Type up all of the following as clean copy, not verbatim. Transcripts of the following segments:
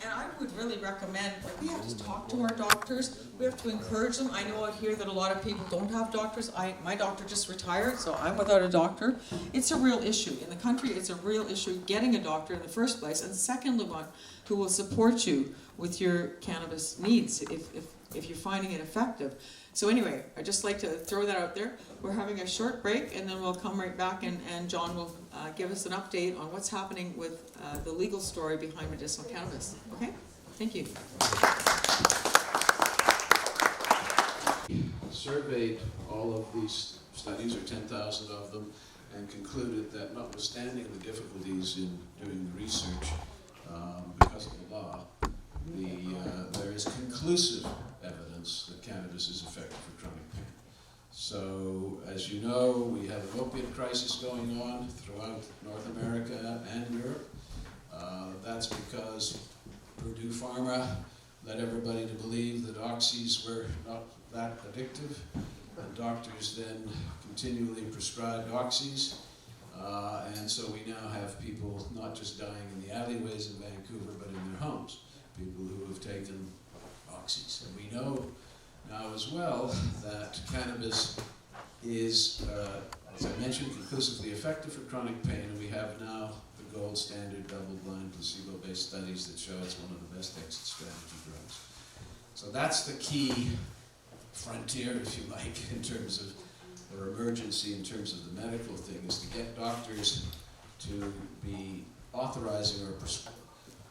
And I would really recommend, like, we have to talk to our doctors, we have to encourage them. I know out here that a lot of people don't have doctors. My doctor just retired, so I'm without a doctor. It's a real issue. In the country, it's a real issue getting a doctor in the first place, and secondly, one who will support you with your cannabis needs if you're finding it effective. So anyway, I'd just like to throw that out there. We're having a short break, and then we'll come right back, and John will give us an update on what's happening with the legal story behind medicinal cannabis. Okay? Thank you. Surveyed all of these studies, or 10,000 of them, and concluded that notwithstanding the difficulties in doing the research because of the law, there is conclusive evidence that cannabis is effective for chronic pain. So, as you know, we have an opiate crisis going on throughout North America and Europe. That's because Purdue Pharma led everybody to believe that oxys were not that addictive, and doctors then continually prescribed oxys. And so we now have people not just dying in the alleyways in Vancouver, but in their homes. People who have taken oxys. And we know now as well that cannabis is, as I mentioned, conclusively effective for chronic pain, and we have now the gold standard double-blind placebo-based studies that show it's one of the best exit strategy drugs. So that's the key frontier, if you like, in terms of, or emergency in terms of the medical thing, is to get doctors to be authorizing or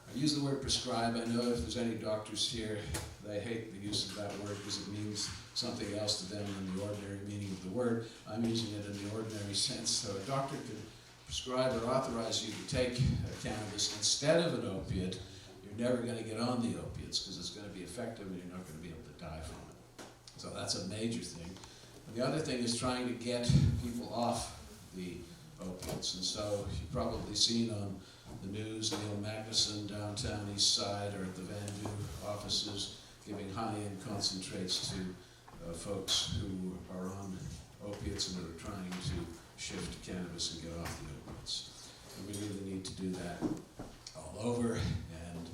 I use the word prescribe. I know if there's any doctors here, they hate the use of that word because it means something else to them than the ordinary meaning of the word. I'm using it in the ordinary sense. So a doctor could prescribe or authorize you to take cannabis instead of an opiate. You're never going to get on the opiates because it's going to be effective and you're not going to be able to die from it. So that's a major thing. And the other thing is trying to get people off the opiates. And so you've probably seen on the news, Neil Magnuson downtown East Side or at the Vandu offices giving high-end concentrates to folks who are on opiates and are trying to shift to cannabis and get off the opiates. And we really need to do that all over, and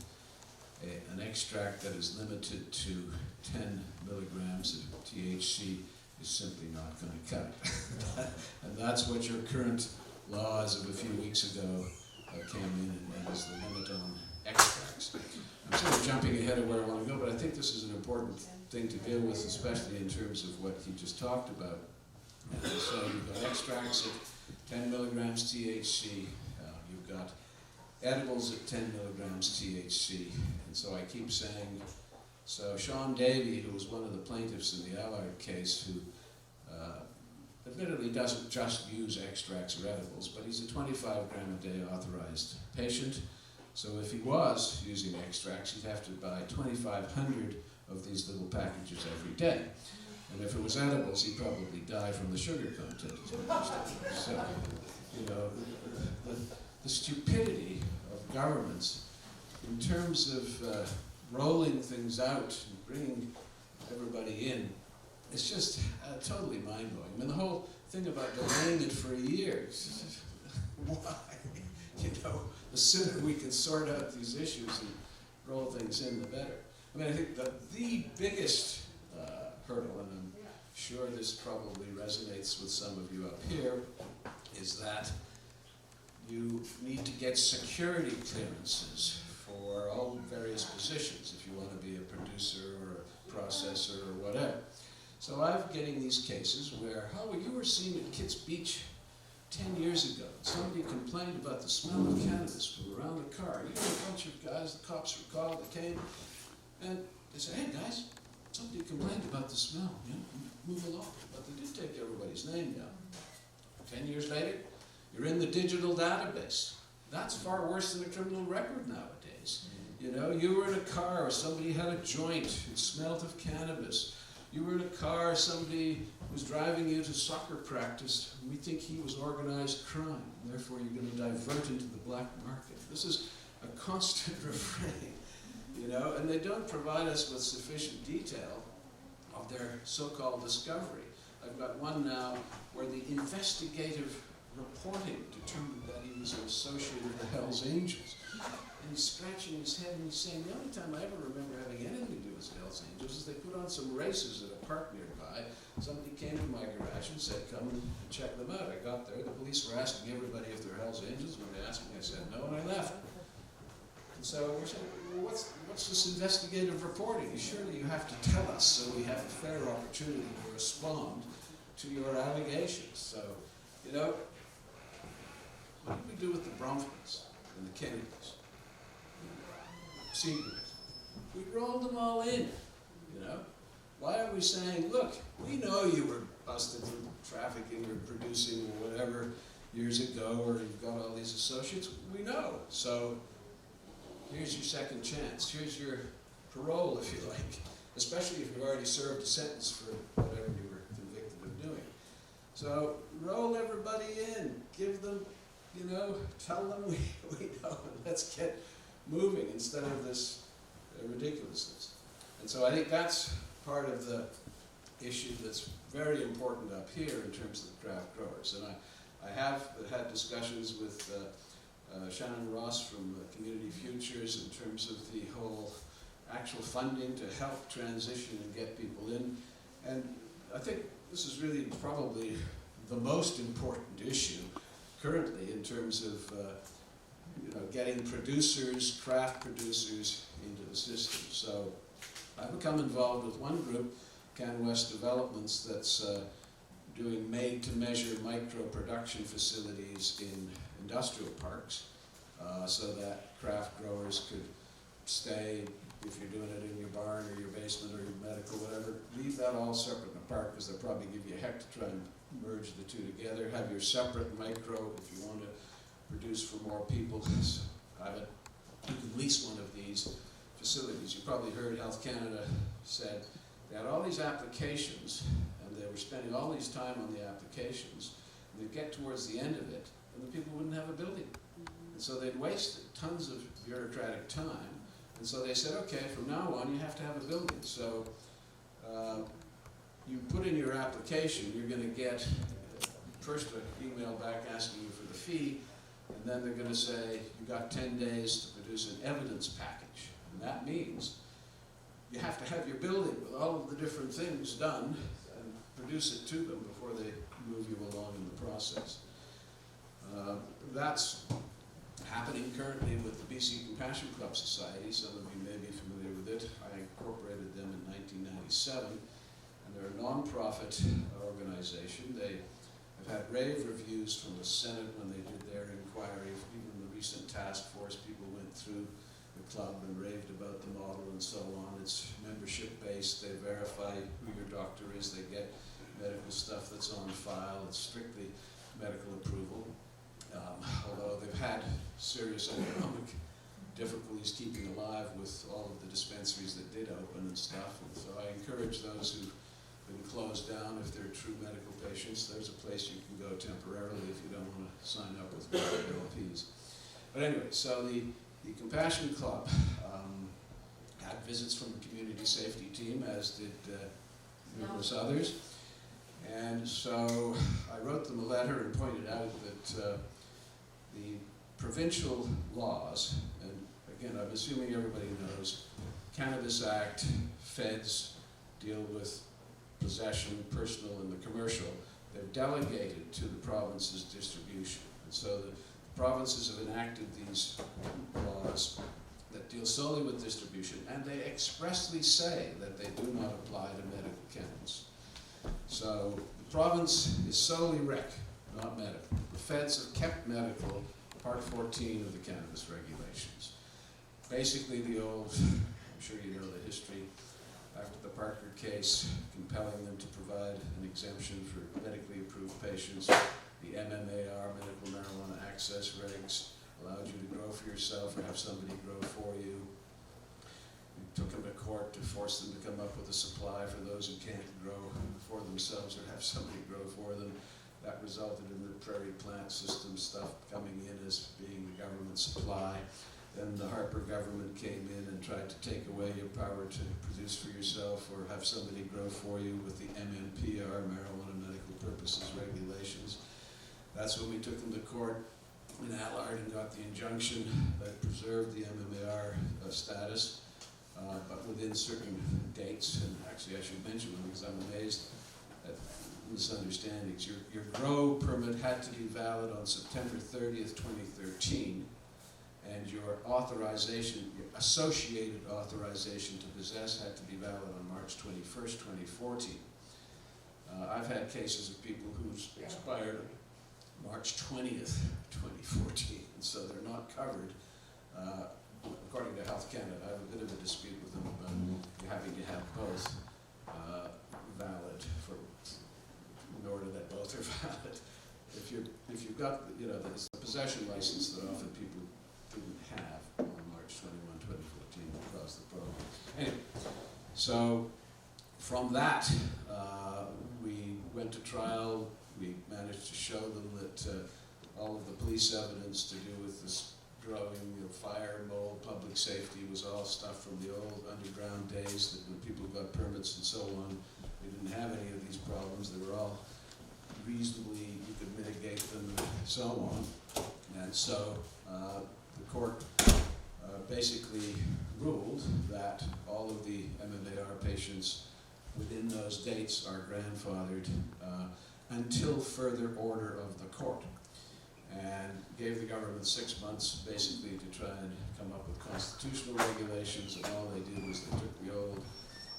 an extract that is limited to 10 milligrams of THC is simply not going to cut it. And that's what your current law as of a few weeks ago came in and is the limit on extracts. I'm sort of jumping ahead of where I want to go, but I think this is an important thing to deal with, especially in terms of what he just talked about. And so you've got extracts at 10 milligrams THC, you've got edibles at 10 milligrams THC, and so I keep saying, so Sean Davey, who was one of the plaintiffs in the Allard case, who admittedly doesn't just use extracts or edibles, but he's a 25 gram a day authorized patient. So if he was using extracts, he'd have to buy 2,500 of these little packages every day. And if it was edibles, he'd probably die from the sugar content. So, you know, the stupidity of governments in terms of rolling things out and bringing everybody in, it's just totally mind-blowing. I mean, the whole thing about delaying it for a year, why? You know, the sooner we can sort out these issues and roll things in, the better. I mean, I think that the biggest hurdle, and I'm sure this probably resonates with some of you up here, is that you need to get security clearances for all various positions if you want to be a producer or a processor or whatever. So I'm getting these cases where, oh, you were seen at Kitts Beach 10 years ago. Somebody complained about the smell of cannabis from around the car. You know, a bunch of guys, the cops were called, they came, and they said, hey guys, somebody complained about the smell, you know, move along. But they did take everybody's name down. 10 years later, you're in the digital database. That's far worse than a criminal record nowadays. You know, you were in a car, somebody had a joint, it smelled of cannabis. You were in a car, somebody was driving you to soccer practice, and we think he was organized crime, and therefore you're going to divert into the black market. This is a constant refrain, you know, and they don't provide us with sufficient detail of their so-called discovery. I've got one now where the investigative reporting determined that he was an associate of the Hells Angels. And he's scratching his head and he's saying, the only time I ever remember having anything to do with Hells Angels is they put on some races at a park nearby. Somebody came to my garage and said, come and check them out. I got there, the police were asking everybody if they're Hells Angels. When they asked me, I said no, and I left. And so we're saying, well, what's this investigative reporting? Surely you have to tell us so we have a fair opportunity to respond to your allegations. So, you know, what did we do with the Bromphans and the Kennedys? Secrets. We rolled them all in, you know. Why are we saying, look, we know you were busted for trafficking or producing or whatever years ago, or you've got all these associates? We know. So here's your second chance. Here's your parole, if you like, especially if you've already served a sentence for whatever you were convicted of doing. So roll everybody in. Give them, you know, tell them we know, and let's get moving instead of this ridiculousness. And so I think that's part of the issue that's very important up here in terms of the craft growers. And I have had discussions with Shannon Ross from Community Futures in terms of the whole actual funding to help transition and get people in. And I think this is really probably the most important issue currently in terms of you know, getting producers, craft producers into the system. So I've become involved with one group, CanWest Developments, that's doing made-to-measure micro-production facilities in industrial parks so that craft growers could stay, if you're doing it in your barn or your basement or your medical, whatever, leave that all separate and apart because they'll probably give you a heck to try and merge the two together. Have your separate micro if you want to produce for more people. I have at least one of these facilities. You probably heard Health Canada said they had all these applications and they were spending all these time on the applications, and they'd get towards the end of it and the people wouldn't have a building. And so they'd wasted tons of bureaucratic time, and so they said, okay, from now on you have to have a building. So you put in your application, you're going to get first an email back asking you for the fee, and then they're going to say you got 10 days to produce an evidence package. And that means you have to have your building with all of the different things done and produce it to them before they move you along in the process. That's happening currently with the BC Compassion Club Society. Some of you may be familiar with it. I incorporated them in 1997, and they're a non-profit organization. They have had rave reviews from the Senate when they did their inquiry. Even the recent task force, people went through the club and raved about the model and so on. It's membership-based. They verify who your doctor is. They get medical stuff that's on file. It's strictly medical approval. Although they've had serious economic difficulties keeping alive with all of the dispensaries that did open and stuff. And so I encourage those who've been closed down, if they're true medical patients, there's a place you can go temporarily if you don't want to sign up with LPs. But anyway, so the Compassion Club had visits from the community safety team, as did numerous others. And so I wrote them a letter and pointed out that the provincial laws, and again, I'm assuming everybody knows, Cannabis Act, feds deal with possession, personal, and the commercial. They've delegated to the province's distribution. And so the provinces have enacted these laws that deal solely with distribution, and they expressly say that they do not apply to medical cannabis. So the province is solely rec, not medical. The feds have kept medical, Part 14 of the cannabis regulations. Basically the old, I'm sure you know the history, after the Parker case, compelling them to provide an exemption for medically approved patients. The MMAR, Medical Marijuana Access Regs, allowed you to grow for yourself or have somebody grow for you. We took them to court to force them to come up with a supply for those who can't grow for themselves or have somebody grow for them. That resulted in the prairie plant system stuff coming in as being the government supply. Then the Harper government came in and tried to take away your power to produce for yourself or have somebody grow for you with the MMPR, Marijuana Medical Purposes Regulations. That's when we took them to court. in Allard and got the injunction that preserved the MMAR status, but within certain dates. And actually, I should mention them because I'm amazed at misunderstandings. Your grow permit had to be valid on September 30th, 2013, and your authorization, your associated authorization to possess had to be valid on March 21st, 2014. I've had cases of people whose expired March 20th, 2014, and so they're not covered. According to Health Canada, I have a bit of a dispute with them about having to have both valid in order that both are valid. If you've got, it's the possession license that often people didn't have on March 21, 2014 that caused the problem. Anyway, so from that, we went to trial. We managed to show them that all of the police evidence to do with this growing, fire, mold, public safety was all stuff from the old underground days that when people got permits and so on, they didn't have any of these problems. They were all reasonably, you could mitigate them and so on. And so the court basically ruled that all of the MMAR patients within those dates are grandfathered until further order of the court, and gave the government 6 months basically to try and come up with constitutional regulations, and all they did was they took the old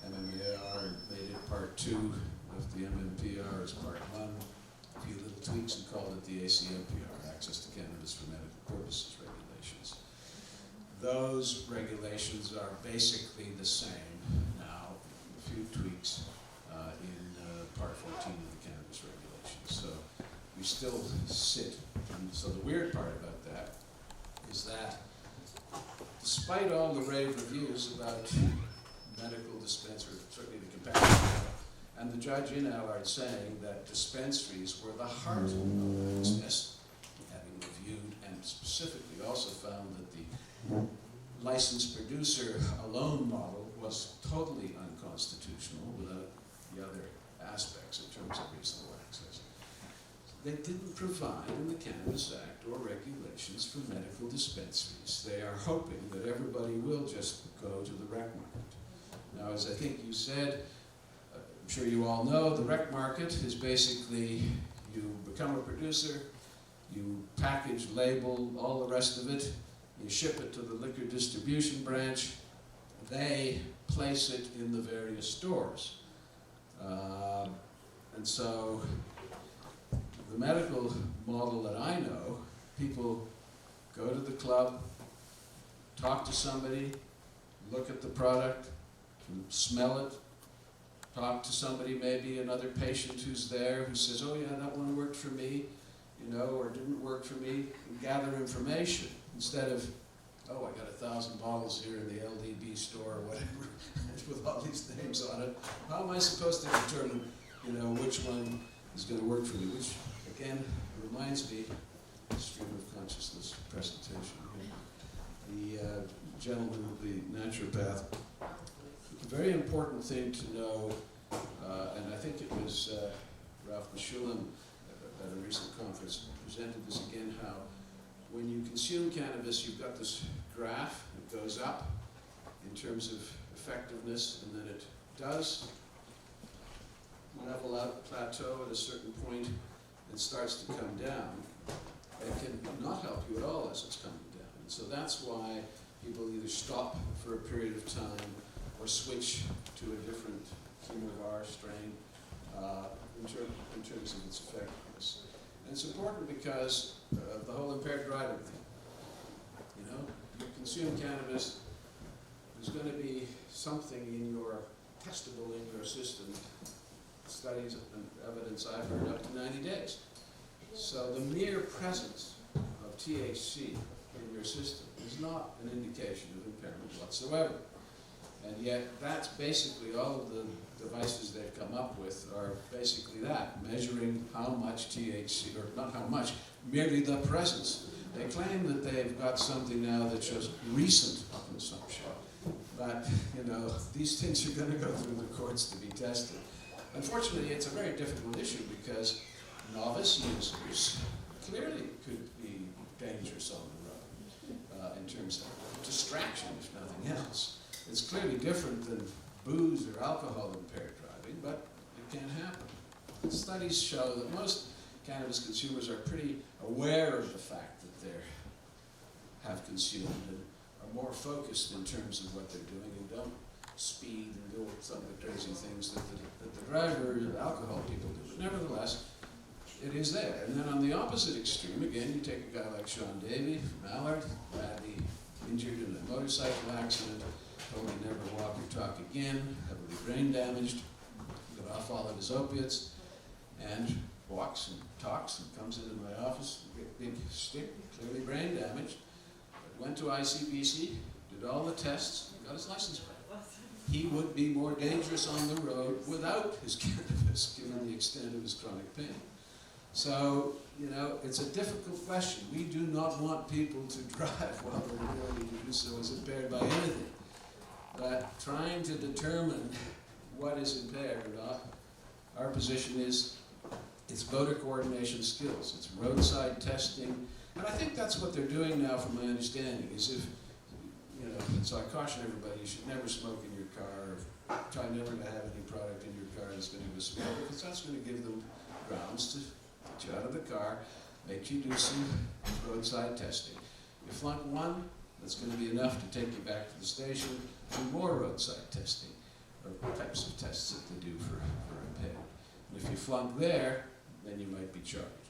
MMAR and made it Part 2 of the MMPR as Part 1, a few little tweaks, and called it the ACMPR, Access to Cannabis for Medical Purposes Regulations. Those regulations are basically the same now, a few tweaks in Part 14 of the Cannabis Regulations. So we still sit. And so the weird part about that is that despite all the rave reviews about medical dispensaries, certainly the compassion, and the judge in Allard saying that dispensaries were the heart of access, having reviewed and specifically also found that the licensed producer alone model was totally unconstitutional without the other aspects in terms of reasonable access. They didn't provide in the Cannabis Act or regulations for medical dispensaries. They are hoping that everybody will just go to the rec market. Now, as I think you said, I'm sure you all know, the rec market is basically you become a producer, you package, label, all the rest of it, you ship it to the liquor distribution branch, they place it in the various stores. And so the medical model that I know, people go to the club, talk to somebody, look at the product, smell it, talk to somebody, maybe another patient who's there who says, oh yeah, that one worked for me, or didn't work for me, and gather information instead of, oh, I got 1,000 bottles here in the LDB store or whatever, with all these names on it. How am I supposed to determine, which one is going to work for me? Which, again, reminds me of the stream of consciousness presentation here. The gentleman, the naturopath, a very important thing to know, and I think it was Ralph Mechoulam at a recent conference presented this again, how when you consume cannabis, you've got this graph that goes up in terms of effectiveness, and then it does level out, plateau at a certain point, and starts to come down. It can not help you at all as it's coming down. And so that's why people either stop for a period of time or switch to a different chemovar strain in terms of its effectiveness. And it's important because of the whole impaired driving thing. You consume cannabis, there's going to be something testable in your system. Studies and evidence I've heard up to 90 days. So the mere presence of THC in your system is not an indication of impairment whatsoever. And yet that's basically all of the devices they've come up with are basically that, measuring how much THC, or not how much, merely the presence. They claim that they've got something now that shows recent consumption. But, these things are going to go through the courts to be tested. Unfortunately, it's a very difficult issue because novice users clearly could be dangerous on the road in terms of distraction, if nothing else. It's clearly different than booze or alcohol-impaired driving, but it can happen. Studies show that most cannabis consumers are pretty aware of the fact that they have consumed and are more focused in terms of what they're doing and don't speed and do some of the crazy things that the driver and alcohol people do. But nevertheless, it is there. And then on the opposite extreme, again, you take a guy like Sean Davey from Allard, badly injured in a motorcycle accident, told he never walk or talk again, heavily brain damaged, got off all of his opiates, and walks and talks and comes into my office, big stick, clearly brain damaged, but went to ICBC, did all the tests, and got his license back. He would be more dangerous on the road without his cannabis, given the extent of his chronic pain. So, you know, it's a difficult question. We do not want people to drive while their ability to do so is impaired by anything. But trying to determine what is impaired or not, our position is it's voter coordination skills, it's roadside testing, and I think that's what they're doing now from my understanding, is if, you know, so I caution everybody, you should never smoke in your car, or try never to have any product in your car that's going to give a smell, because that's going to give them grounds to get you out of the car, make you do some roadside testing. You flunk one, that's going to be enough to take you back to the station, do more roadside testing, or types of tests that they do for impaired. And if you flunk there, then you might be charged.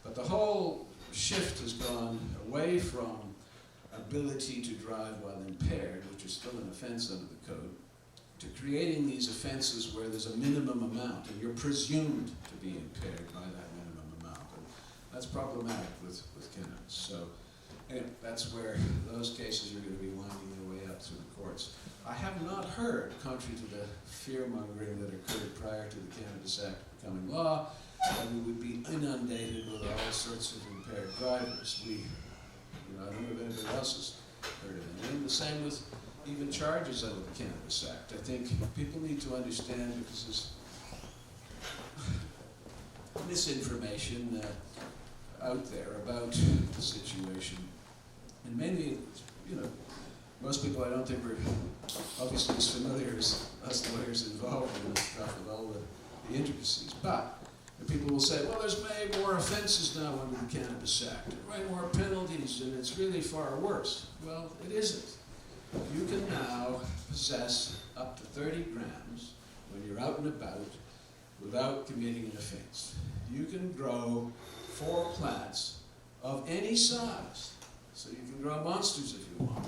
But the whole shift has gone away from ability to drive while impaired, which is still an offense under the code, to creating these offenses where there's a minimum amount, and you're presumed to be impaired by that minimum amount. And that's problematic with cannabis. So anyway, that's where those cases are going to be winding their way up through the courts. I have not heard, contrary to the fear-mongering that occurred prior to the Cannabis Act becoming law, that we would be inundated with all sorts of impaired drivers. I don't know if anybody else has heard of anything. The same with even charges under the Cannabis Act. I think people need to understand, because there's misinformation out there about the situation, and mainly, you know, most people I don't think are obviously as familiar as us lawyers involved in this stuff with all the intricacies. But people will say, well, there's way more offenses now under the Cannabis Act, and way more penalties, and it's really far worse. Well, it isn't. You can now possess up to 30 grams when you're out and about without committing an offense. You can grow 4 plants of any size. So you can grow monsters if you want,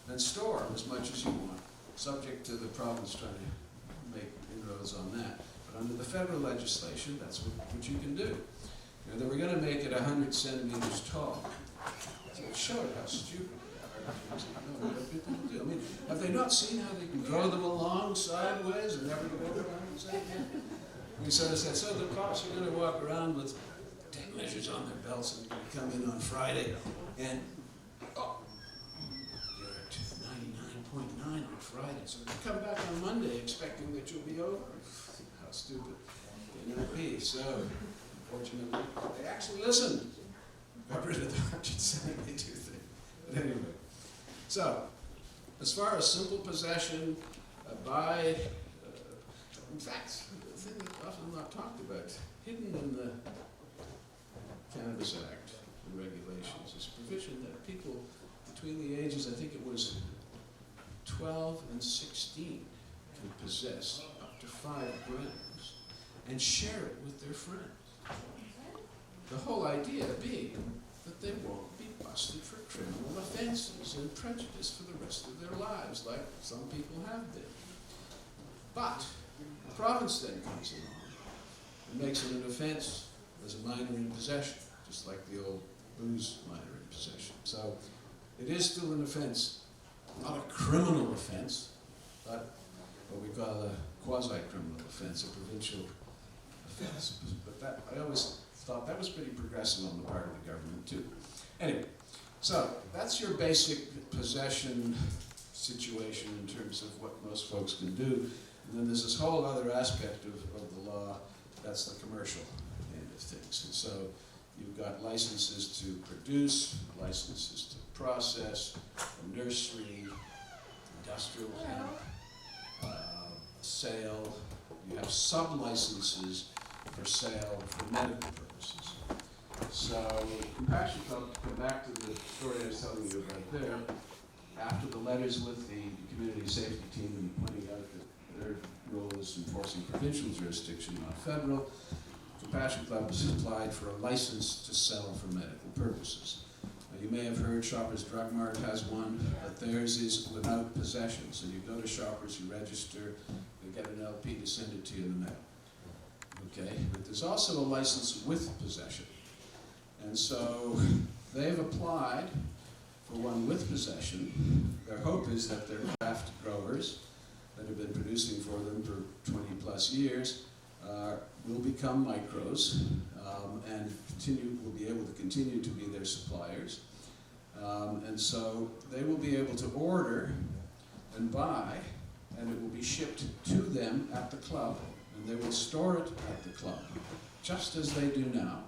and store them as much as you want, subject to the province trying to make inroads on that. But under the federal legislation, that's what you can do. You know, they were going to make it 100 centimeters tall. So it showed how stupid they are. What people do. I mean, have they not seen how they can grow them along sideways and never go over 100 centimeters? We sort of said, so the cops are going to walk around with tape measures on their belts, and they're going to come in on Friday, and oh, you're at 99.9 on Friday, so you come back on Monday expecting that you'll be over. How stupid can that be? So, unfortunately, they actually listened. Got rid of the 100 centimeter thing. But anyway, so as far as simple possession, in fact, the thing that's often not talked about, hidden in the Cannabis Act and regulations, is provision that people between the ages, I think it was 12 and 16, can possess up to 5 grams and share it with their friends. The whole idea being that they won't be busted for criminal offenses and prejudiced for the rest of their lives, like some people have been. But the province then comes along and makes it an offense as a minor in possession, just like the old booze minor in possession. So it is still an offense, not a criminal offense, but what we call a quasi-criminal offense, a provincial offense. But that, I always thought that was pretty progressive on the part of the government too. Anyway, so that's your basic possession situation in terms of what most folks can do. And then there's this whole other aspect of the law, that's the commercial end of things. And so You've got licenses to produce, licenses to process, a nursery, industrial hemp, sale. You have sub-licenses for sale for medical purposes. So, Compassion Club, to come back to the story I was telling you about there, after the letters with the community safety team and pointing out that their role is enforcing provincial jurisdiction, not federal, Compassion Club has applied for a license to sell for medical purposes. Now, you may have heard Shoppers Drug Mart has one, but theirs is without possession. So you go to Shoppers, you register, you get an LP to send it to you in the mail. Okay, but there's also a license with possession. And so they've applied for one with possession. Their hope is that their craft growers that have been producing for them for 20 plus years will become micros and will be able to continue to be their suppliers. And so they will be able to order and buy, and it will be shipped to them at the club, and they will store it at the club, just as they do now.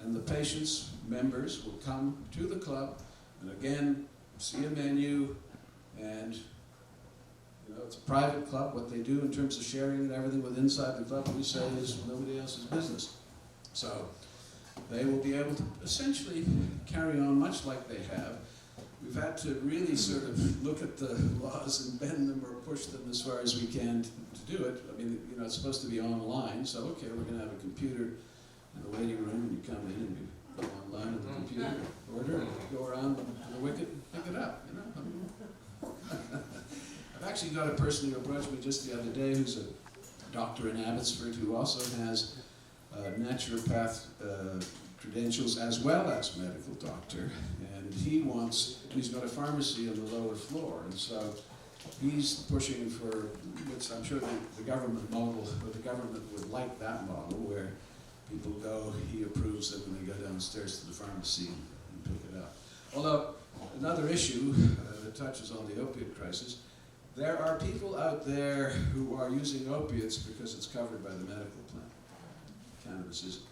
And the patients, members, will come to the club and again see a menu, and it's a private club. What they do in terms of sharing and everything with inside the club, we say, is nobody else's business. So they will be able to essentially carry on much like they have. We've had to really sort of look at the laws and bend them or push them as far as we can to do it. I mean, it's supposed to be online, so okay, we're going to have a computer in the waiting room, and you come in and you go online on the computer, order, and go around to the wicket and pick it up. I've actually got a person who approached me just the other day who's a doctor in Abbotsford who also has naturopath credentials as well as medical doctor, and he's got a pharmacy on the lower floor, and so he's pushing for, which I'm sure the government model, or the government would like that model, where people go, he approves it when they go downstairs to the pharmacy and pick it up. Although, another issue that touches on the opiate crisis, there are people out there who are using opiates because it's covered by the medical plan. Cannabis isn't.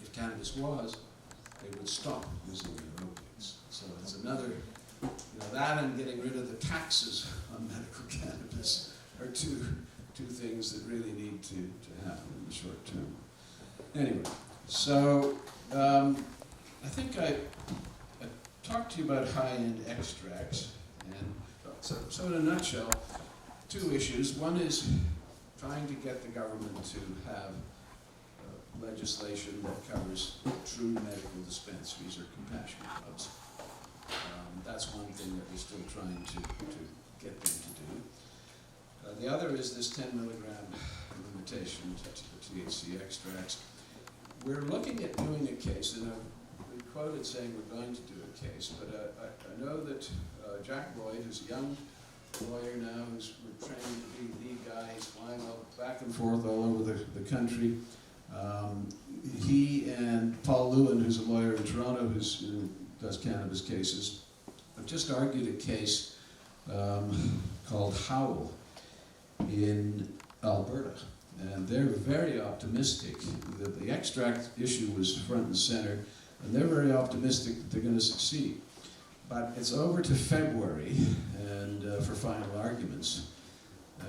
If cannabis was, they would stop using their opiates. So it's another, that and getting rid of the taxes on medical cannabis are two things that really need to happen in the short term. Anyway, so I think I talked to you about high-end extracts, and so in a nutshell, two issues. One is trying to get the government to have legislation that covers true medical dispensaries or compassion clubs. That's one thing that we're still trying to get them to do. The other is this 10 milligram limitation to the THC extracts. We're looking at doing a case, and we quoted saying we're going to do a case, but I know that Jack Lloyd, who's a young lawyer now, who's training to be the guy, he's flying back and forth all over the country. He and Paul Lewin, who's a lawyer in Toronto who does cannabis cases, have just argued a case called Howell in Alberta. And they're very optimistic that the extract issue was front and center, and they're very optimistic that they're going to succeed. But it's over to February and for final arguments.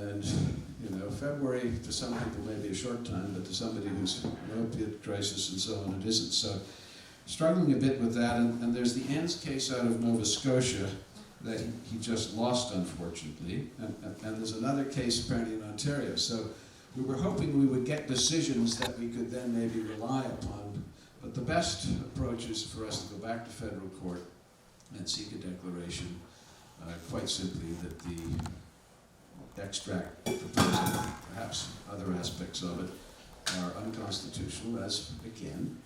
And February to some people may be a short time, but to somebody who's an opiate crisis and so on, it isn't. So struggling a bit with that. And there's the Enns case out of Nova Scotia that he just lost, unfortunately. And there's another case apparently in Ontario. So we were hoping we would get decisions that we could then maybe rely upon. But the best approach is for us to go back to federal court and seek a declaration, quite simply, that the extract proposal, perhaps other aspects of it, are unconstitutional as, again,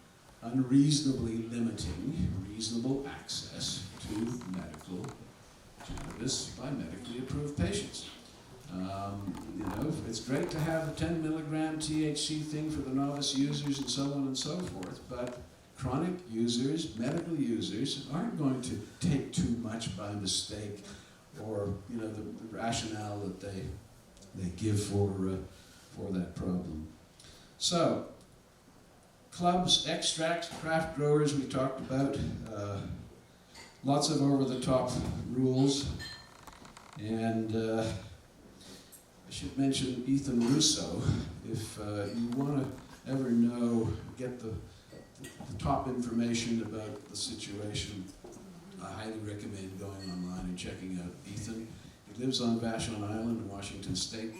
unreasonably limiting reasonable access to medical cannabis by medically approved patients. It's great to have a 10 milligram THC thing for the novice users and so on and so forth, but chronic users, medical users, aren't going to take too much by mistake, or the rationale that they give for that problem. So, clubs, extract, craft growers we talked about. Lots of over-the-top rules. And I should mention Ethan Russo. If you want to ever get the top information about the situation, I highly recommend going online and checking out Ethan. He lives on Vashon Island in Washington State.